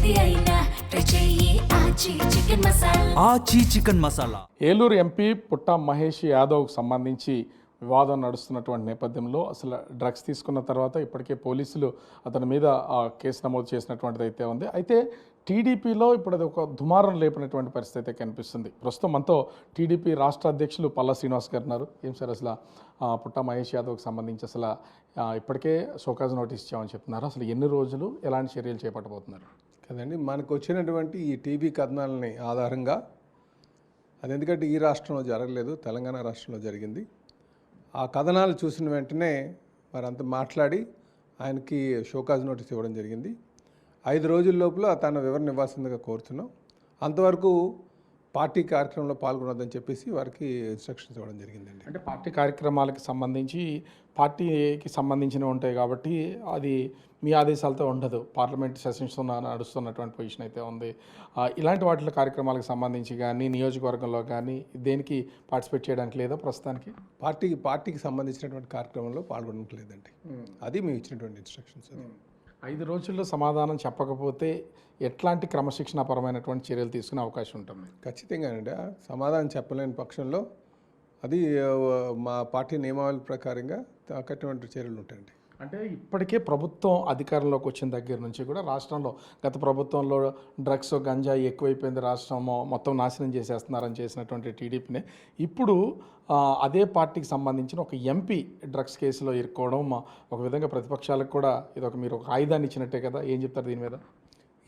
ఏది అయినా ట్రై చెయ్యి ఆచి చికెన్ మసాలా. ఆచి చికెన్ మసాలా. ఏలూరు ఎంపీ పుట్టా మహేష్ యాదవ్కు సంబంధించి వివాదం నడుస్తున్నటువంటి నేపథ్యంలో అసలు డ్రగ్స్ తీసుకున్న తర్వాత ఇప్పటికే పోలీసులు అతని మీద కేసు నమోదు చేసినటువంటిది అయితే ఉంది. అయితే టీడీపీలో ఇప్పుడు అది ఒక దుమారం లేపినటువంటి పరిస్థితి అయితే కనిపిస్తుంది. ప్రస్తుతం మనతో టీడీపీ రాష్ట్ర అధ్యక్షులు పల్లా శ్రీనివాస్ గారు ఉన్నారు. ఏం సార్ అసలు పుట్టా మహేష్ యాదవ్కి సంబంధించి అసలు ఇప్పటికే షోకాజ్ నోటీస్ ఇచ్చామని చెప్తున్నారు. అసలు ఎన్ని రోజులు ఎలాంటి చర్యలు చేపట్టబోతున్నారు? కదండి, మనకు వచ్చినటువంటి ఈ టీవీ కథనాలని ఆధారంగా అది ఎందుకంటే ఈ రాష్ట్రంలో జరగలేదు, తెలంగాణ రాష్ట్రంలో జరిగింది. ఆ కథనాలు చూసిన వెంటనే మరంతా మాట్లాడి ఆయనకి షోకాజ్ నోటీస్ ఇవ్వడం జరిగింది. 5 రోజుల లోపల తన వివరణ ఇవ్వాల్సిందిగా కోరుతున్నాం. అంతవరకు పార్టీ కార్యక్రమంలో పాల్గొనొద్దని చెప్పేసి వారికి ఇన్స్ట్రక్షన్స్ ఇవ్వడం జరిగిందండి. అంటే పార్టీ కార్యక్రమాలకు సంబంధించి పార్టీకి సంబంధించినవి ఉంటాయి కాబట్టి అది మీ ఆదేశాలతో ఉండదు. పార్లమెంట్ సెషన్స్ నడుస్తున్నటువంటి పొజిషన్ అయితే ఉంది. ఇలాంటి వాటి కార్యక్రమాలకు సంబంధించి కానీ నియోజకవర్గంలో కానీ దేనికి పార్టిసిపేట్ చేయడానికి లేదా ప్రస్తుతానికి? పార్టీకి సంబంధించినటువంటి కార్యక్రమంలో పాల్గొనడానికి లేదండి. అది మేము ఇచ్చినటువంటి ఇన్స్ట్రక్షన్స్. 5 రోజుల్లో సమాధానం చెప్పకపోతే ఎట్లాంటి క్రమశిక్షణాపరమైనటువంటి చర్యలు తీసుకునే అవకాశం ఉంటుంది? ఖచ్చితంగానండి. సమాధానం చెప్పలేని పక్షంలో అది మా పార్టీ నియమావళి ప్రకారంగా కఠినమైన చర్యలు ఉంటాయండి. అంటే ఇప్పటికే ప్రభుత్వం అధికారంలోకి వచ్చిన దగ్గర నుంచి కూడా రాష్ట్రంలో గత ప్రభుత్వంలో డ్రగ్స్ గంజాయి ఎక్కువైపోయింది, రాష్ట్రం మొత్తం నాశనం చేసేస్తున్నారని చేసినటువంటి టీడీపీనే ఇప్పుడు అదే పార్టీకి సంబంధించిన ఒక ఎంపీ డ్రగ్స్ కేసులో ఇరుక్కోవడం ఒక విధంగా ప్రతిపక్షాలకు కూడా ఇది మీరు ఒక ఆయుధాన్ని ఇచ్చినట్టే కదా. ఏం చెప్తారు దీని మీద?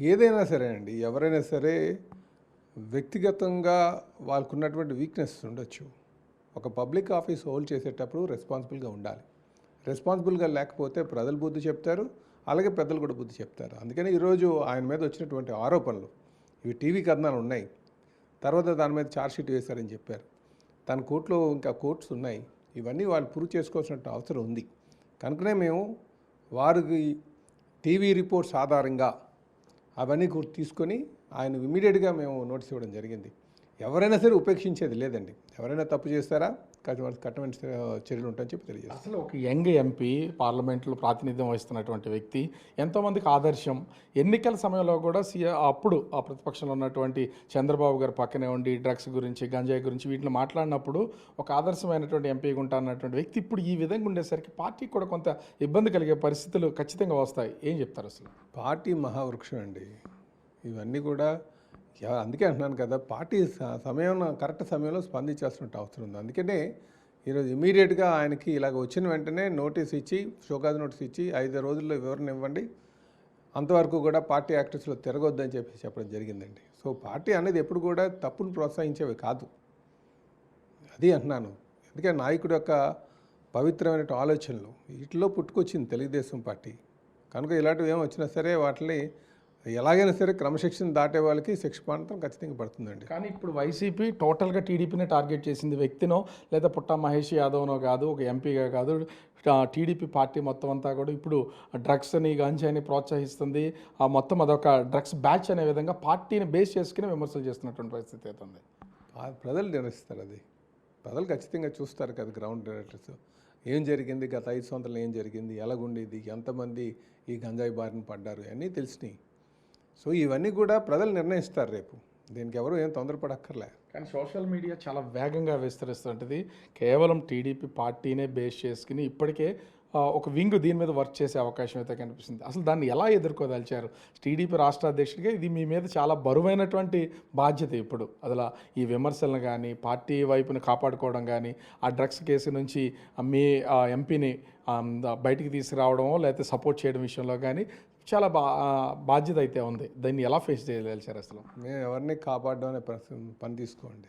ఏదైనా సరే అండి, ఎవరైనా సరే వ్యక్తిగతంగా వాళ్ళకు ఉన్నటువంటి వీక్నెస్ ఉండొచ్చు. ఒక పబ్లిక్ ఆఫీస్ హోల్డ్ చేసేటప్పుడు రెస్పాన్సిబుల్గా ఉండాలి. రెస్పాన్సిబుల్గా లేకపోతే ప్రజలు బుద్ధి చెప్తారు, అలాగే పెద్దలు కూడా బుద్ధి చెప్తారు. అందుకని ఈరోజు ఆయన మీద వచ్చినటువంటి ఆరోపణలు ఇవి టీవీ కథనాలు ఉన్నాయి. తర్వాత దాని మీద ఛార్జ్షీట్ వేశారని చెప్పారు. తన కోర్టులో ఇంకా కోర్ట్స్ ఉన్నాయి. ఇవన్నీ వాళ్ళు ప్రూవ్ చేసుకోవాల్సిన అవసరం ఉంది. కనుకనే మేము వారికి టీవీ రిపోర్ట్స్ ఆధారంగా అవన్నీ తీసుకొని ఆయన ఇమీడియట్గా మేము నోటీస్ ఇవ్వడం జరిగింది. ఎవరైనా సరే ఉపేక్షించేది లేదండి. ఎవరైనా తప్పు చేస్తారా కఠినమైన చర్యలు ఉంటాయని చెప్పి తెలియజేస్తారు. అసలు ఒక యంగ్ ఎంపీ పార్లమెంట్లో ప్రాతినిధ్యం వహిస్తున్నటువంటి వ్యక్తి, ఎంతోమందికి ఆదర్శం. ఎన్నికల సమయంలో కూడా అప్పుడు ఆ ప్రతిపక్షంలో ఉన్నటువంటి చంద్రబాబు గారు పక్కనే ఉండి డ్రగ్స్ గురించి గంజాయి గురించి వీటిని మాట్లాడినప్పుడు ఒక ఆదర్శమైనటువంటి ఎంపీగా ఉంటా అన్నటువంటి వ్యక్తి ఇప్పుడు ఈ విధంగా ఉండేసరికి పార్టీకి కూడా కొంత ఇబ్బంది కలిగే పరిస్థితులు ఖచ్చితంగా వస్తాయి. ఏం చెప్తారు? అసలు పార్టీ మహావృక్షం అండి. ఇవన్నీ కూడా అందుకే అంటున్నాను కదా, పార్టీ కరెక్ట్ సమయంలో స్పందించాల్సిన అవసరం ఉంది. అందుకనే ఈరోజు ఇమీడియట్గా ఆయనకి ఇలాగ వచ్చిన వెంటనే నోటీస్ ఇచ్చి షోకాజ్ నోటీస్ ఇచ్చి 5 రోజుల్లో వివరణ ఇవ్వండి, అంతవరకు కూడా పార్టీ యాక్టివిటీస్లో తిరగొద్దని చెప్పడం జరిగిందండి. సో పార్టీ అనేది ఎప్పుడు కూడా తప్పును ప్రోత్సహించేవి కాదు. అది అంటున్నాను. అందుకే నాయకుడు యొక్క పవిత్రమైన ఆలోచనలు వీటిలో పుట్టుకొచ్చింది తెలుగుదేశం పార్టీ. కనుక ఇలాంటివి ఏమి వచ్చినా సరే వాటిని ఎలాగైనా సరే క్రమశిక్షణ దాటే వాళ్ళకి శిక్ష పడటం ఖచ్చితంగా పడుతుందండి. కానీ ఇప్పుడు వైసీపీ టోటల్గా టీడీపీనే టార్గెట్ చేసింది. వ్యక్తినో లేదా పుట్టా మహేష్ యాదవ్నో కాదు, ఒక ఎంపీగా కాదు, టీడీపీ పార్టీ మొత్తం అంతా కూడా ఇప్పుడు డ్రగ్స్ని గంజాయిని ప్రోత్సహిస్తుంది. ఆ మొత్తం అదొక డ్రగ్స్ బ్యాచ్ అనే విధంగా పార్టీని బేస్ చేసుకుని విమర్శలు చేస్తున్నటువంటి పరిస్థితి అవుతుంది. ప్రజలు నిర్ణయిస్తారు. అది ప్రజలు ఖచ్చితంగా చూస్తారు కదా. గ్రౌండ్ డైరెక్టర్స్ ఏం జరిగింది, గత 5 సంవత్సరాలు ఏం జరిగింది, ఎలాగుండేది, ఎంతమంది ఈ గంజాయి బారిన పడ్డారు అన్నీ తెలిసినాయి. సో ఇవన్నీ కూడా ప్రజలు నిర్ణయిస్తారు రేపు. దీనికి ఎవరు ఏం తొందరపడక్కర్లే. కానీ సోషల్ మీడియా చాలా వేగంగా విస్తరిస్తుంటుంది. కేవలం టీడీపీ పార్టీనే బేస్ చేసుకుని ఇప్పటికే ఒక వింగ్ దీని మీద వర్క్ చేసే అవకాశం అయితే కనిపిస్తుంది. అసలు దాన్ని ఎలా ఎదుర్కోదలిచారు? టీడీపీ రాష్ట్ర అధ్యక్షుడిగా ఇది మీ మీద చాలా బరువైనటువంటి బాధ్యత. ఇప్పుడు అసలు ఈ విమర్శలను కానీ పార్టీ వైపుని కాపాడుకోవడం కానీ ఆ డ్రగ్స్ కేసు నుంచి మీ ఎంపీని బయటికి తీసుకురావడమో లేకపోతే సపోర్ట్ చేయడం విషయంలో కానీ చాలా బాధ్యత అయితే ఉంది. దాన్ని ఎలా ఫేస్ చేయగలిగారు? అసలు మేము ఎవరిని కాపాడడం అనే పని తీసుకోండి.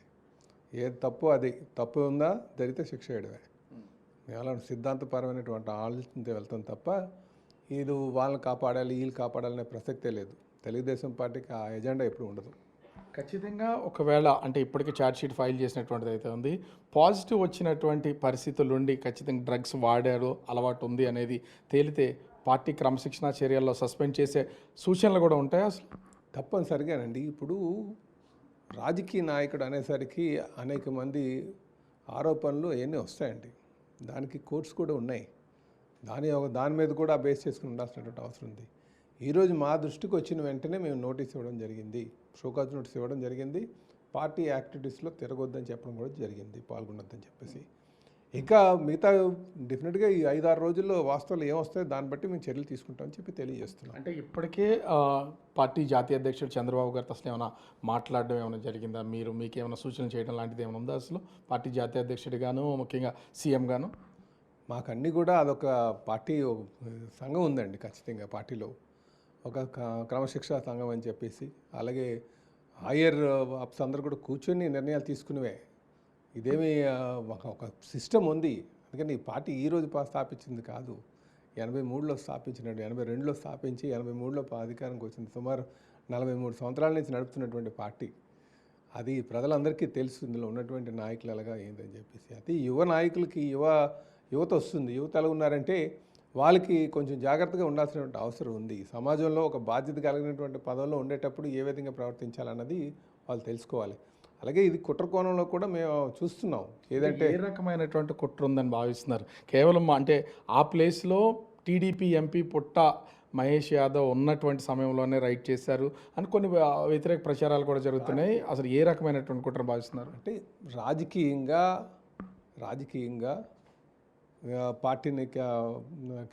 ఏది తప్పు అది తప్పు ఉందా జరిగితే శిక్ష వేయడమే. మేము అలా సిద్ధాంతపరమైనటువంటి ఆలోచనతో వెళ్తాం తప్ప ఇది వాళ్ళని కాపాడాలి వీళ్ళు కాపాడాలనే ప్రసక్తే లేదు. తెలుగుదేశం పార్టీకి ఆ ఎజెండా ఎప్పుడు ఉండదు. ఖచ్చితంగా ఒకవేళ అంటే ఇప్పటికీ ఛార్జ్షీట్ ఫైల్ చేసినటువంటిది అయితే ఉంది, పాజిటివ్ వచ్చినటువంటి పరిస్థితుల నుండి ఖచ్చితంగా డ్రగ్స్ వాడారు అలవాటు ఉంది అనేది తేలితే పార్టీ క్రమశిక్షణ చర్యల్లో సస్పెండ్ చేసే సూచనలు కూడా ఉంటాయి. అసలు తప్పనిసరిగానండి. ఇప్పుడు రాజకీయ నాయకుడు అనేసరికి అనేక మంది ఆరోపణలు అవన్నీ వస్తాయండి. దానికి కోర్ట్స్ కూడా ఉన్నాయి. దాని మీద కూడా బేస్ చేసుకుని ఉండాల్సినటువంటి అవసరం ఉంది. ఈరోజు మా దృష్టికి వచ్చిన వెంటనే మేము నోటీస్ ఇవ్వడం జరిగింది, షోకాజ్ నోటీస్ ఇవ్వడం జరిగింది. పార్టీ యాక్టివిటీస్లో తిరగొద్దని చెప్పడం కూడా జరిగింది, పాల్గొనొద్దని చెప్పేసి. ఇంకా మిగతా డెఫినెట్గా ఈ 5-6 రోజుల్లో వాస్తవాలు ఏమొస్తాయో దాన్ని బట్టి మేము చర్యలు తీసుకుంటామని చెప్పి తెలియజేస్తున్నాం. అంటే ఇప్పటికే పార్టీ జాతీయ అధ్యక్షుడు చంద్రబాబు గారితో అసలు ఏమైనా మాట్లాడడం ఏమైనా జరిగిందా? మీకు ఏమైనా సూచనలు చేయడం లాంటిది ఏమైనా ఉందా అసలు పార్టీ జాతీయ అధ్యక్షుడిగాను, ముఖ్యంగా సీఎం గాను? మాకన్నీ కూడా అదొక పార్టీ సంఘం ఉందండి, ఖచ్చితంగా పార్టీలో ఒక క్రమశిక్షణ సంఘం అని చెప్పేసి, అలాగే హయ్యర్ అప్స్ అందరూ కూడా కూర్చొని నిర్ణయాలు తీసుకునేవే. ఇదేమి ఒక సిస్టమ్ ఉంది. అందుకని ఈ పార్టీ ఈరోజు స్థాపించింది కాదు, 83లో స్థాపించినట్టు, 82లో స్థాపించి 83లో అధికారంకి వచ్చింది. సుమారు 43 సంవత్సరాల నుంచి నడుపుతున్నటువంటి పార్టీ. అది ప్రజలందరికీ తెలుసు ఇందులో ఉన్నటువంటి నాయకులు ఎలాగా ఏందని చెప్పేసి. అది యువ నాయకులకి యువత వస్తుంది. యువత ఎలా ఉన్నారంటే వాళ్ళకి కొంచెం జాగ్రత్తగా ఉండాల్సినటువంటి అవసరం ఉంది. సమాజంలో ఒక బాధ్యత కలిగినటువంటి పదవిలో ఉండేటప్పుడు ఏ విధంగా ప్రవర్తించాలన్నది వాళ్ళు తెలుసుకోవాలి. అలాగే ఇది కుట్ర కోణంలో కూడా మేము చూస్తున్నాం. ఏదంటే ఏ రకమైనటువంటి కుట్ర ఉందని భావిస్తున్నారు? కేవలం అంటే ఆ ప్లేస్లో టీడీపీ ఎంపీ పుట్ట మహేష్ యాదవ్ ఉన్నటువంటి సమయంలోనే రైట్ చేశారు అని కొన్ని వ్యతిరేక ప్రచారాలు కూడా జరుగుతున్నాయి. అసలు ఏ రకమైనటువంటి కుట్ర భావిస్తున్నారు? అంటే రాజకీయంగా పార్టీని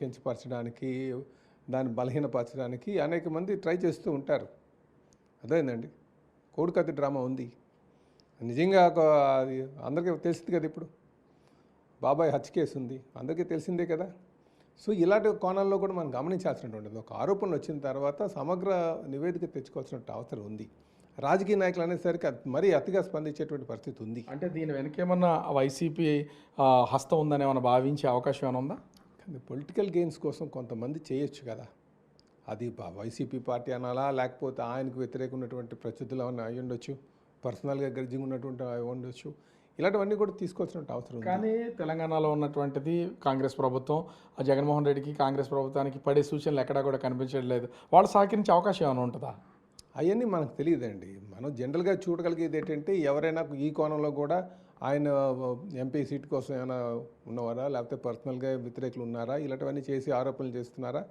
కించపరచడానికి, దాన్ని బలహీనపరచడానికి అనేక మంది ట్రై చేస్తూ ఉంటారు. అదేందండి, కోడికత్తి డ్రామా ఉంది. నిజంగా అది అందరికీ తెలిసింది కదా. ఇప్పుడు బాబాయ్ హత్య కేసు ఉంది, అందరికీ తెలిసిందే కదా. సో ఇలాంటి కోణాల్లో కూడా మనం గమనించాల్సినటువంటిది. ఒక ఆరోపణలు వచ్చిన తర్వాత సమగ్ర నివేదిక తెచ్చుకోవాల్సిన అవసరం ఉంది. రాజకీయ నాయకులు అనేసరికి మరీ అతిగా స్పందించేటువంటి పరిస్థితి ఉంది. అంటే దీని వెనకేమన్నా వైసీపీ హస్తం ఉందని ఏమైనా భావించే అవకాశం ఏమైనా ఉందా? కానీ పొలిటికల్ గెయిన్స్ కోసం కొంతమంది చేయొచ్చు కదా. అది వైసీపీ పార్టీ అనాలా, లేకపోతే ఆయనకు వ్యతిరేకమైనటువంటి ప్రత్యర్థులు ఏమైనా అయి ఉండొచ్చు, పర్సనల్గా గర్జింగ్ ఉన్నటువంటి అయి ఉండొచ్చు. ఇలాంటివన్నీ కూడా తీసుకోవాల్సిన అవసరం ఉంది. కానీ తెలంగాణలో ఉన్నటువంటిది కాంగ్రెస్ ప్రభుత్వం, జగన్మోహన్ రెడ్డికి కాంగ్రెస్ ప్రభుత్వానికి పడే సూచనలు ఎక్కడా కూడా కనిపించట్లేదు. వాళ్ళు సహకరించే అవకాశం ఏమైనా ఉంటుందా? అవన్నీ మనకు తెలియదండి. మనం జనరల్గా చూడగలిగేది ఏంటంటే ఎవరైనా ఈ కోణంలో కూడా ఆయన ఎంపీ సీట్ కోసం ఏమైనా ఉన్నవారా, లేకపోతే పర్సనల్గా వ్యతిరేకులు ఉన్నారా, ఇలాంటివన్నీ చేసి ఆరోపణలు చేస్తున్నారా,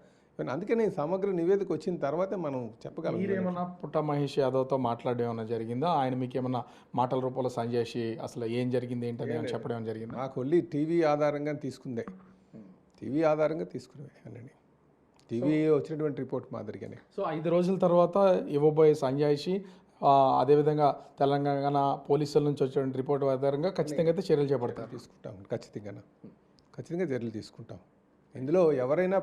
అందుకని సమగ్ర నివేదిక వచ్చిన తర్వాతే మనం చెప్పగలం. మీరేమన్నా పుట్ట మహేష్ యాదవ్తో మాట్లాడడం ఏమైనా జరిగిందా? ఆయన మీకు ఏమన్నా మాటల రూపంలో సంజేసి అసలు ఏం జరిగింది ఏంటని చెప్పడం ఏమైనా జరిగిందా? నాకు వెళ్ళి టీవీ ఆధారంగా తీసుకుందే, టీవీ ఆధారంగా తీసుకునే అనండి, టీవీ వచ్చినటువంటి రిపోర్ట్ మాదిరిగానే. సో 5 రోజుల తర్వాత ఇవ్వబోయే సంజాయిషి, అదేవిధంగా తెలంగాణ పోలీసుల నుంచి వచ్చిన రిపోర్ట్ ఆధారంగా ఖచ్చితంగా అయితే చర్యలు చేపడతారు. తీసుకుంటాం, ఖచ్చితంగా చర్యలు తీసుకుంటాం. ఇందులో ఎవరైనా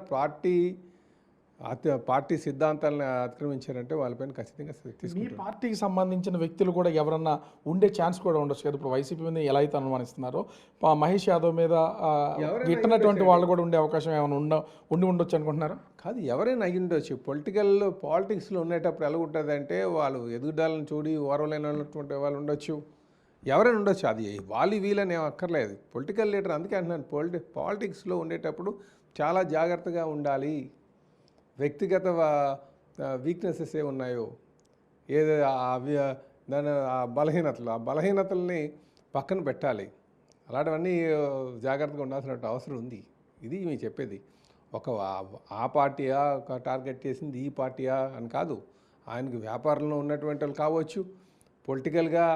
పార్టీ సిద్ధాంతాలను అతిక్రమించారంటే వాళ్ళపైన ఖచ్చితంగా మీ తీసుకుంటాం. పార్టీకి సంబంధించిన వ్యక్తులు కూడా ఎవరన్నా ఉండే ఛాన్స్ కూడా ఉండొచ్చు కదా. ఇప్పుడు వైసీపీ మీద ఎలా అయితే అనుమానిస్తున్నారో మహేష్ యాదవ్ మీద గిట్టనటువంటి వాళ్ళు కూడా ఉండే అవకాశం ఏమైనా ఉండొచ్చు అనుకుంటున్నారా? కాదు, ఎవరైనా అయ్యి ఉండొచ్చు. పాలిటిక్స్లో ఉండేటప్పుడు ఎలా ఉంటుంది అంటే వాళ్ళు ఎదుగుదలను చూడి ఓర్వలేనటువంటి వాళ్ళు ఉండొచ్చు, ఎవరైనా ఉండొచ్చు. అది వాళ్ళు వీళ్ళని ఏం అక్కర్లేదు. పొలిటికల్ లీడర్, అందుకే అంటున్నాను, పాలిటిక్స్లో ఉండేటప్పుడు చాలా జాగ్రత్తగా ఉండాలి. వ్యక్తిగత వీక్నెసెస్ ఏ ఉన్నాయో, ఏదో ఆ బలహీనతల్ని పక్కన పెట్టాలి. అలాంటివన్నీ జాగ్రత్తగా ఉండాల్సిన అవసరం ఉంది. ఇది మేము చెప్పేది. ఆ పార్టీయా టార్గెట్ చేసింది, ఈ పార్టీయా అని కాదు. ఆయనకు వ్యాపారంలో ఉన్నటువంటి వాళ్ళు కావచ్చు, పొలిటికల్గా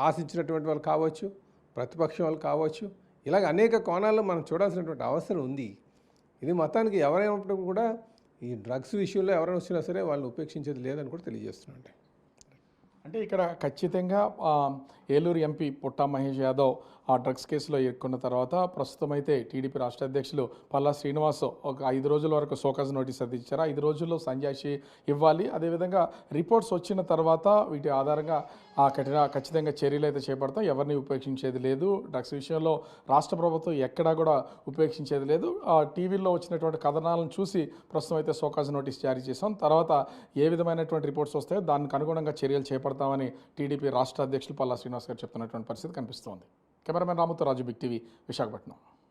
ఆశించినటువంటి వాళ్ళు కావచ్చు, ప్రతిపక్షం వాళ్ళు కావచ్చు. ఇలాగ అనేక కోణాల్లో మనం చూడాల్సినటువంటి అవసరం ఉంది. ఇది మొత్తానికి ఎవరైనప్పుడు కూడా ఈ డ్రగ్స్ విషయంలో ఎవరైనా వచ్చినా సరే వాళ్ళని ఉపేక్షించేది లేదని కూడా తెలియజేస్తున్నాండి. అంటే ఇక్కడ ఖచ్చితంగా ఏలూరు ఎంపీ పుట్టా మహేష్ యాదవ్ ఆ డ్రగ్స్ కేసులో ఇరుక్కున్న తర్వాత ప్రస్తుతం అయితే టీడీపీ రాష్ట్ర అధ్యక్షులు పల్లా శ్రీనివాస్ ఒక 5 రోజుల వరకు షోకాజ్ నోటీస్ అది ఇచ్చారు. 5 రోజుల్లో సంజాయిషి ఇవ్వాలి. అదేవిధంగా రిపోర్ట్స్ వచ్చిన తర్వాత వీటి ఆధారంగా ఖచ్చితంగా చర్యలు అయితే చేపడతాం. ఎవరిని ఉపేక్షించేది లేదు. డ్రగ్స్ విషయంలో రాష్ట్ర ప్రభుత్వం ఎక్కడా కూడా ఉపేక్షించేది లేదు. టీవీలో వచ్చినటువంటి కథనాలను చూసి ప్రస్తుతం అయితే షోకాజ్ నోటీస్ జారీ చేసాం. తర్వాత ఏ విధమైనటువంటి రిపోర్ట్స్ వస్తాయో దానికి అనుగుణంగా చర్యలు చేపడతామని టీడీపీ రాష్ట్ర అధ్యక్షులు పల్లా శ్రీనివాస్ గారు చెప్తున్నటువంటి పరిస్థితి కనిపిస్తోంది. కెమెరామెన్ రాముతో రాజు, బిగ్ టీవీ, విశాఖపట్నం.